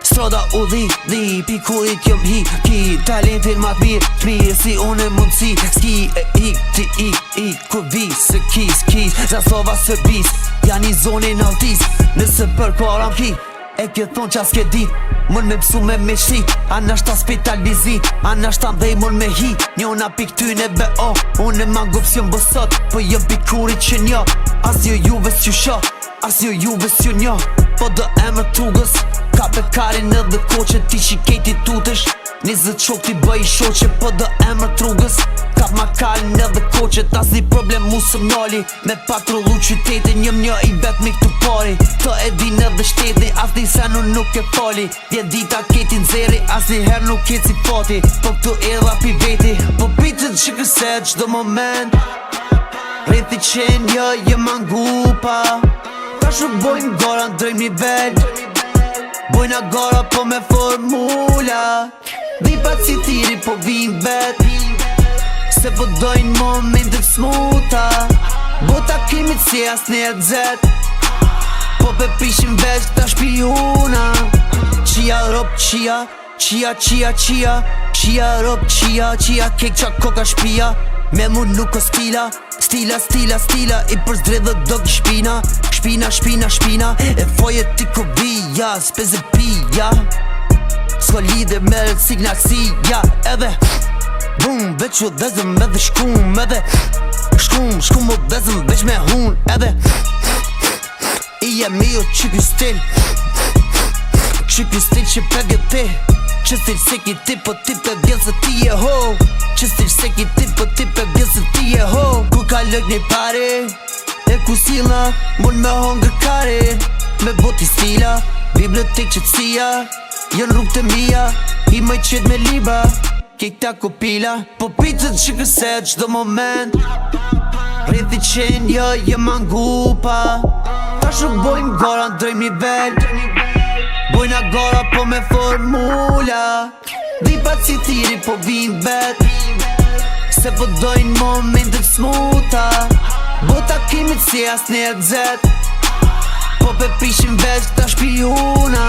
Strada u dhi, pikurit jom hi talentin ma t'mirë si unë mundësi Ski e ti kur vi se kis Zasova se bis, janë i zonin altis Nëse për koram ki, e kjo thonë qas ke dit Mën me pësu me shi, anë ashta spitalizi Anë ashta dhej mën me hi, njona pik ty në BO Unë e mangup s'jom bësot, po jëm pikurit që njo As jo juve s'ju sho, as jo juve s'ju njo Po do emër trugës, ka pe karin edhe koqe Ti shiketi tutesh, 20 shok ti bëj shoqe Po do emër trugës, ka ma karin edhe koqe Tas një problem mu së mnali Me patrullu qytetin, njëm një i bet me këtu pari Të e din edhe shteti, as një senu nuk e fali Vjen dita ketin zeri, as një her nuk e si pati Po këtu edha pi veti, po pitët që këse qdo moment Rrithi qenja jem angupa Ta shumë bojnë gora në drejmë nivel Bojna gora po me formula Dhipat si thiri po vim vet Se po dojnë momentet smuta Bota kimit si as një zet Po pe prishin veç ta shpijuna Qia rop qia Qia rop qia kek qa koka shpia Me mu nuk o stila I për zdredhe do kë shpina E foje ti ko vija, speze pija S'ko lidhe me signalsia Edhe Bum, veç u dhezëm edhe shkum Edhe Shkum u dhezëm veç me hun Edhe I jem i o qyky stil Qyky stil që pegë ti Që stil se ki ti po ti pe vjen se ti e ho Që stil se ki ti po ti pe vjen se ti e ho Ku ka lëk një pare E ku sila Mun me hongër kare Me boti stila Bibliotek qëtësia Jën rrug të mija I maj qet me liba Kejta kopila Po pitët që këse qdo moment Rrithi qenja jem angupa Ta shumë bojmë gora në drejmë nivel Bojna gora po me formula Dhipat si thiri po vim vet Se po dojnë momentet smuta Bota kimit si as një zet Po pe prishin veç ta shpijuna